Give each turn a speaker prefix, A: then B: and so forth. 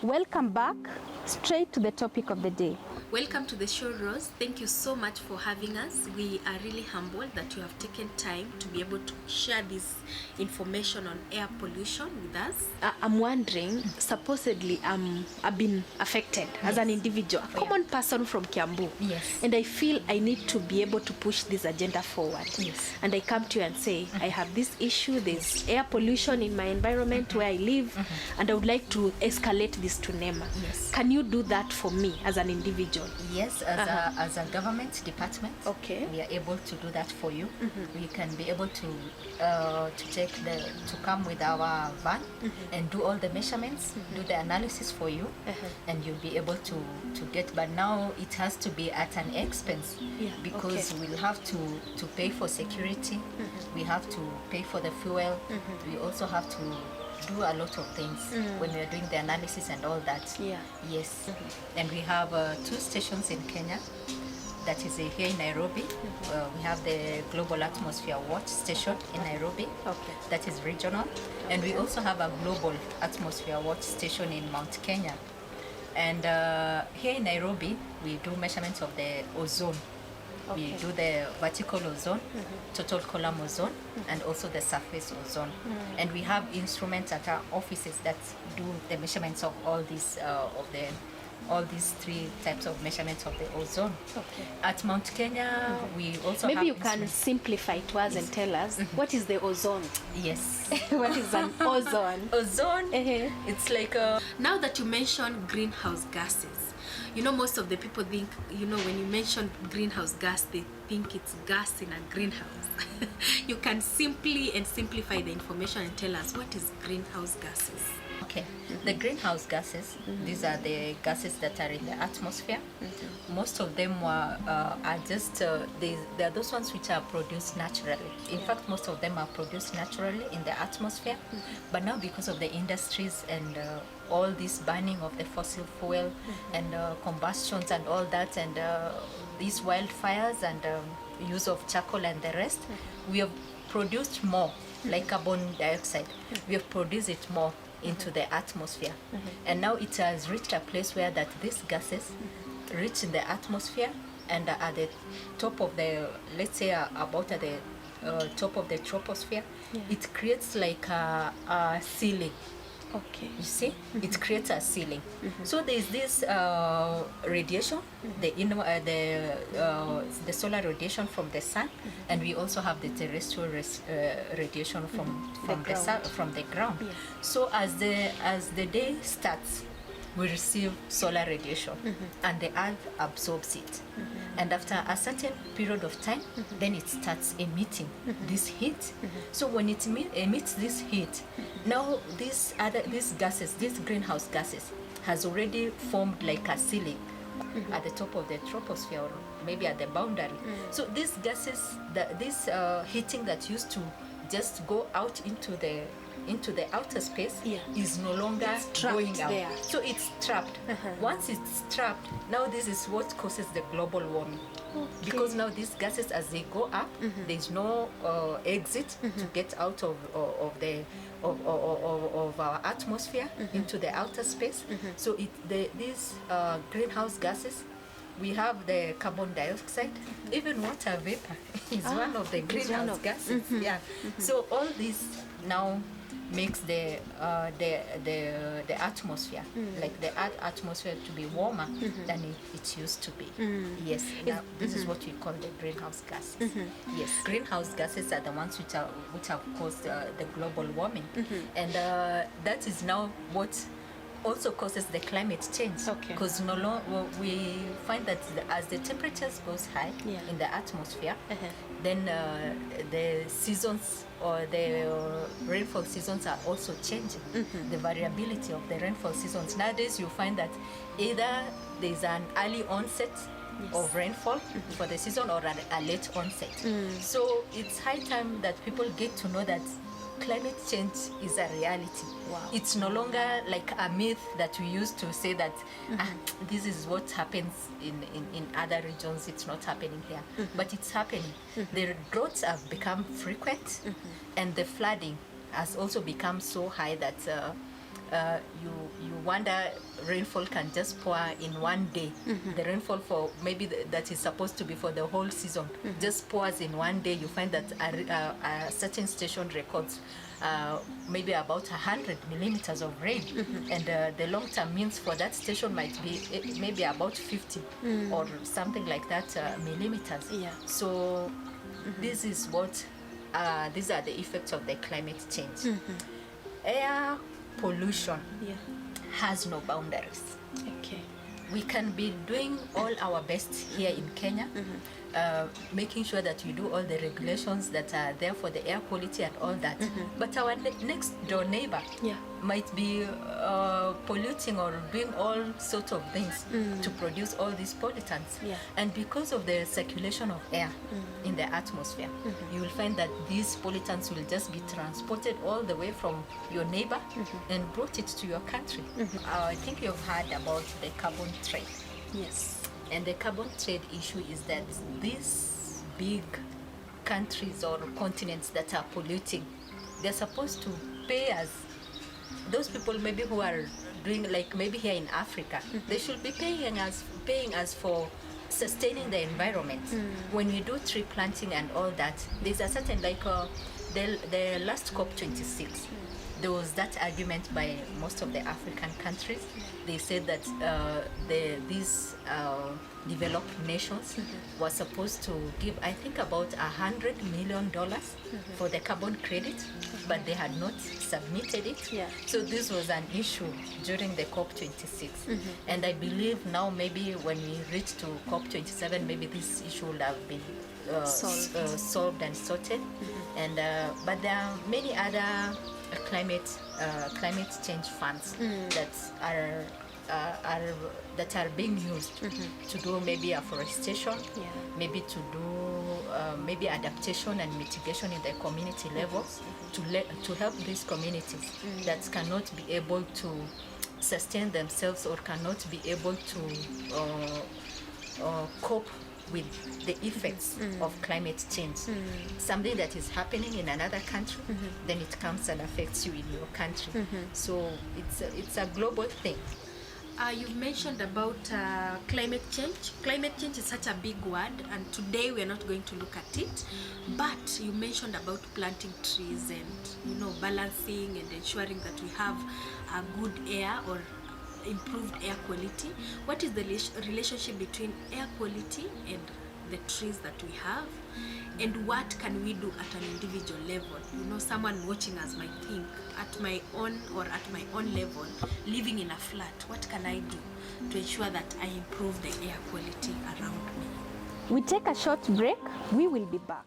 A: Welcome back. Straight to the topic of the day.
B: Welcome to the show, Rose. Thank you so much for having us. We are really humbled that you have taken time to be able to share this information on air pollution with us.
A: I'm wondering, supposedly I've been affected as an individual, a common person from Kiambu.
B: Yes.
A: And I feel I need to be able to push this agenda forward.
B: Yes.
A: And I come to you and say, I have this issue, there's air pollution in my environment where I live, and I would like to escalate this to NEMA.
B: Yes.
A: Can you do that for me as an individual?
C: Yes, as a government department,
A: Okay.
C: we are able to do that for you. We can be able to come with our van and do all the measurements, do the analysis for you, and you'll be able to get. But now it has to be at an expense, because we'll have to pay for security. We have to pay for the fuel. We also have to do a lot of things when we are doing the analysis and all that. Yes. And we have 2 stations in Kenya. That is here in Nairobi. We have the Global Atmosphere Watch station in Nairobi. That is regional. And we also have a Global Atmosphere Watch station in Mount Kenya. And here in Nairobi, we do measurements of the ozone. We do the vertical ozone, total column ozone, and also the surface ozone. And we have instruments at our offices that do the measurements of all these all these 3 types of measurements of the ozone. At Mount Kenya, we also
A: Maybe
C: have
A: you can simplify to us and tell us what is the ozone?
C: Yes.
A: What is an ozone?
C: Ozone, it's like a...
B: Now that you mentioned greenhouse gases, you know, most of the people think, you know, when you mention greenhouse gas, they think it's gas in a greenhouse. You can simplify the information and tell us what is greenhouse gases.
C: Okay, the greenhouse gases, these are the gases that are in the atmosphere. Most of them are just, they are those ones which are produced naturally. In fact, most of them are produced naturally in the atmosphere. But now because of the industries and all this burning of the fossil fuel and combustions and all that, and these wildfires and use of charcoal and the rest, we have produced more, like carbon dioxide. We have produced it more into the atmosphere. And now it has reached a place where that these gases reach in the atmosphere and at the top of the, let's say about at the top of the troposphere, it creates like a ceiling. You see, it creates a ceiling. So there is this radiation, the solar radiation from the sun, and we also have the terrestrial radiation from the ground. So as the day starts, we receive solar radiation, and the earth absorbs it. And after a certain period of time, then it starts emitting this heat. So when it emits this heat, now these gases, these greenhouse gases, has already formed like a ceiling at the top of the troposphere, or maybe at the boundary. So these gases, this heating that used to just go out into the outer space is no longer going out.
A: There.
C: So it's trapped. Once it's trapped, now this is what causes the global warming. Because now these gases, as they go up, there's no exit to get out of our atmosphere into the outer space. So these greenhouse gases, we have the carbon dioxide, even water vapor is one of the greenhouse gases. So all this now makes the atmosphere, like the Earth atmosphere, to be warmer than it used to be. Yes, now, this is what we call the greenhouse gases. Yes, greenhouse gases are the ones which have caused the global warming, and that is now what also causes the climate change, because we find that as the temperatures goes high in the atmosphere, then the seasons or the rainfall seasons are also changing. The variability of the rainfall seasons. Nowadays you find that either there's an early onset of rainfall for the season or a late onset. So it's high time that people get to know that climate change is a reality. It's no longer like a myth that we used to say that this is what happens in other regions, it's not happening here. But it's happening. The droughts have become frequent, and the flooding has also become so high that you wonder rainfall can just pour in one day. The rainfall for maybe that is supposed to be for the whole season just pours in one day. You find that a certain station records maybe about 100 millimeters of rain, and the long-term means for that station might be maybe about 50 or something like that millimeters.
A: Yeah.
C: So this is what these are the effects of the climate change. Air pollution has no boundaries.
A: Okay.
C: We can be doing all our best here in Kenya, making sure that we do all the regulations that are there for the air quality and all that. But our next door neighbor might be polluting or doing all sorts of things to produce all these pollutants. And because of the circulation of air in the atmosphere, you will find that these pollutants will just be transported all the way from your neighbor and brought it to your country. I think you've heard about the carbon trade.
A: Yes.
C: And the carbon trade issue is that these big countries or continents that are polluting, they're supposed to pay us. Those people maybe who are doing, like maybe here in Africa, they should be paying us for sustaining the environment. When we do tree planting and all that, there's a certain, like the last COP26, there was that argument by most of the African countries. They said that these developed nations were supposed to give, I think, about $100 million for the carbon credit, but they had not submitted it. So this was an issue during the COP26. And I believe now maybe when we reach to COP27, maybe this issue will have been solved and sorted. And but there are many other climate change funds that are being used to do maybe afforestation, maybe to do maybe adaptation and mitigation in the community level, to help these communities that cannot be able to sustain themselves or cannot be able to cope with the effects of climate change. Something that is happening in another country, then it comes and affects you in your country. So it's a global thing.
B: You've mentioned about climate change. Climate change is such a big word, and today we are not going to look at it. But you mentioned about planting trees and balancing and ensuring that we have a good air or improved air quality. What is the relationship between air quality and the trees that we have, and what can we do at an individual level? Someone watching us might think, at my own level, living in a flat, what can I do to ensure that I improve the air quality around me?
A: We take a short break. We will be back.